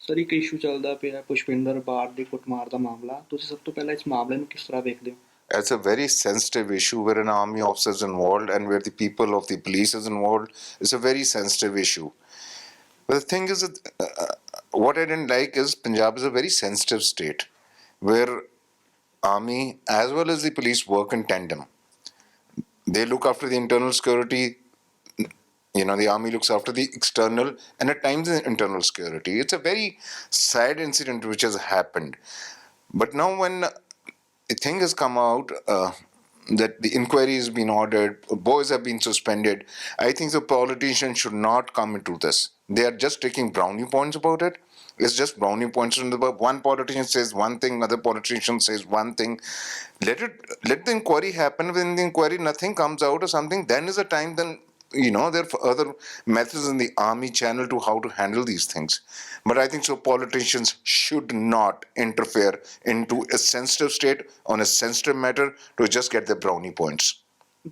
Sir ਇੱਕ issue ਚੱਲਦਾ ਪਿਆ ਪੁਸ਼ਪਿੰਦਰ ਬਾਰ ਦੀ ਕੁੱਟਮਾਰ ਦਾ ਮਾਮਲਾ, ਤੁਸੀਂ ਸਭ ਤੋਂ ਪਹਿਲਾਂ ਇਸ ਮਾਮਲੇ ਨੂੰ ਕਿਸ ਤਰ੍ਹਾਂ ਵੇਖਦੇ ਹੋ? It's a very sensitive issue where an army officer is involved and where the people of the police is involved. It's a very sensitive issue. But the thing is that what I didn't like is Punjab is a very sensitive state where army as well as the police work in tandem. They look after the internal security. The army looks after the external and at times the internal security. It's a very sad incident which has happened. But now when the thing has come out that the inquiry has been ordered, boys have been suspended, I think the politicians should not come into this. They are just taking brownie points about it. It's just brownie points. One politician says one thing, another politician says one thing. Let the inquiry happen. When the inquiry nothing comes out or something, then is a time then there are other methods in the army channel to how to handle these things. But I think so politicians should not interfere into a sensitive state on a sensitive matter to just get the brownie points.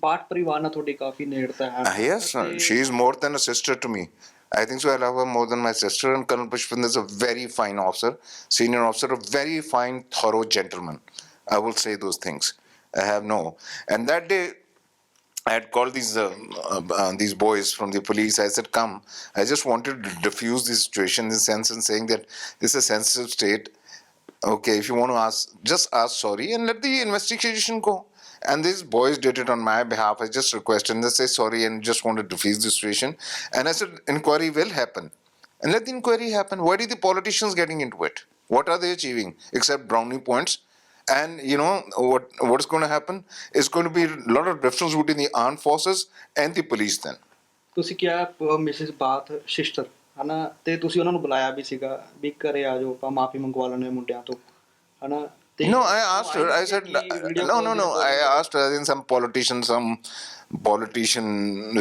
Bath ਪਰਿਵਾਰ ਨਾਲ ਤੁਹਾਡੀ ਕਾਫੀ ਨੇੜਤਾ ਹੈ। Yes, she is more than a sister to me. I think so. I love her more than my sister. And Colonel Pushpinder is a very fine officer, senior officer, a very fine, thorough gentleman. I will say those things. I have no. And that day, I had called these boys from the police. I said, come. I just wanted to diffuse the situation in the sense and saying that this is a sensitive state. Okay, if you want to ask, just ask sorry and let the investigation go. And these boys did it on my behalf. I just requested and they say sorry and just want to diffuse the situation. And I said, inquiry will happen. And let the inquiry happen. Why are the politicians getting into it? What are they achieving except brownie points? And what is going to happen is going to be a lot of difference between the armed forces and the police then. ਤੁਸੀਂ ਕਿਹਾ Mrs bath sister ਹਨਾ, ਤੇ ਤੁਸੀਂ ਉਹਨਾਂ ਨੂੰ ਬੁਲਾਇਆ ਵੀ ਸੀਗਾ ਵੀ ਘਰੇ ਆ ਜਾਓ, ਆਪਾਂ ਮਾਫੀ ਮੰਗਵਾ ਲੈਣੇ ਮੁੰਡਿਆਂ ਤੋਂ ਹਨਾ? No, I asked her. I said, no. I asked her. I think some politician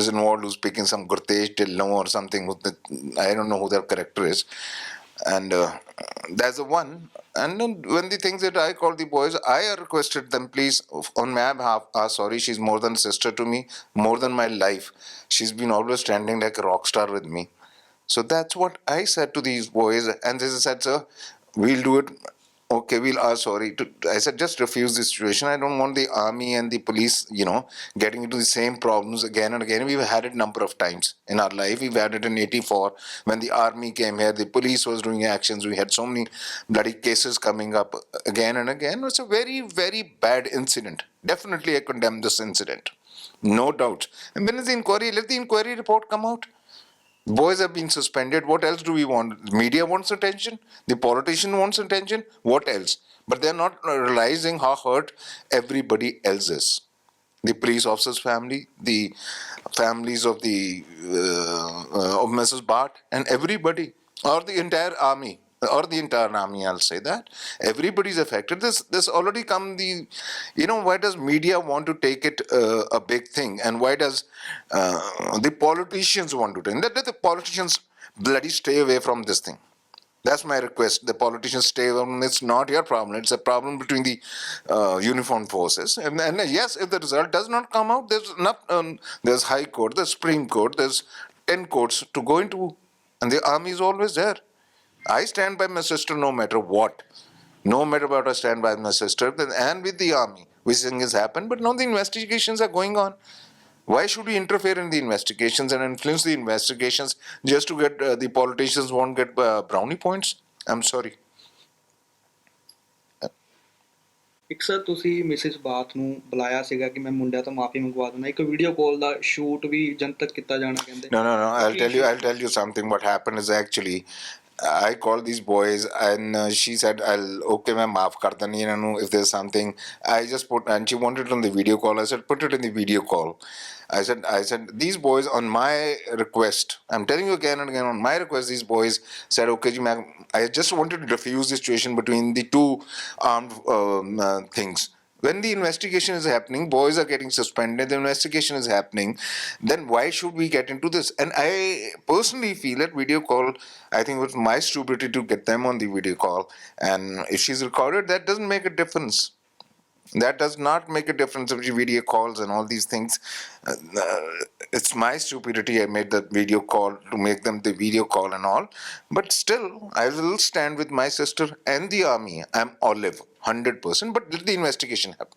is involved who's speaking some Gurtesh Dillon or something. I don't know who their character is. And that's the one. And then when the things that I called the boys, I requested them, please, on my behalf, sorry, she's more than a sister to me, more than my life. She's been always standing like a rock star with me. So that's what I said to these boys. And they said, sir, we'll do it. Okay, we'll ask sorry. I said, just refuse the situation. I don't want the army and the police, getting into the same problems again and again. We've had it a number of times in our life. We've had it in 84 when the army came here. The police was doing actions. We had so many bloody cases coming up again and again. It's a very, very bad incident. Definitely I condemn this incident. No doubt. And when is the inquiry? Let the inquiry report come out. Boys have been suspended. What else do we want? The media wants attention. The politician wants attention. What else? But they're not realizing how hurt everybody else is. The police officer's family, the families of of Mrs. Bhatt, and everybody, or the entire army. I'll say that everybody's affected. This already come why does media want to take it a big thing, and why does the politicians want to take it? Let the politicians bloody stay away from this thing. That's my request. The politicians stay away from it. It's not your problem. It's a problem between the uniformed forces. And yes, if the result does not come out, there's enough. There's High Court, there's Supreme Court, there's 10 courts to go into, and the army is always there. I stand by my sister no matter what. No matter what, I stand by my sister and with the army. Which thing has happened, but now the investigations are going on. Why should we interfere in the investigations and influence the investigations just to get the politicians won't get brownie points? I'm sorry. ਇੱਕ sir ਤੁਸੀਂ Mrs bath ਨੂੰ ਬੁਲਾਇਆ ਸੀਗਾ ਕਿ ਮੈਂ ਮੁੰਡਿਆਂ ਤੋਂ ਮਾਫੀ ਮੰਗਵਾ ਦਿੰਦਾ, ਇੱਕ ਵੀਡੀਓ ਕਾਲ ਦਾ ਸ਼ੂਟ ਵੀ ਜਨਤਕ ਕੀਤਾ ਜਾਣਾ ਕਹਿੰਦੇ? No. I'll tell you something. What happened is actually I called these boys and she said, okay, मैं माफ कर देनी इन्हों if there's something. I just put, and she wanted it on the video call. I said, put it in the video call. I said, these boys on my request, I'm telling you again and again, on my request, these boys said, okay, I just wanted to diffuse the situation between the two armed things. When the investigation is happening, boys are getting suspended, the investigation is happening, then why should we get into this? And I personally feel that video call, I think it was my stupidity to get them on the video call. And if she's recorded, that doesn't make a difference. That does not make a difference of video calls and all these things. It's my stupidity. I made that video call to make them the video call and all. But still, I will stand with my sister and the army. I'm olive, 100%. But let the investigation happen.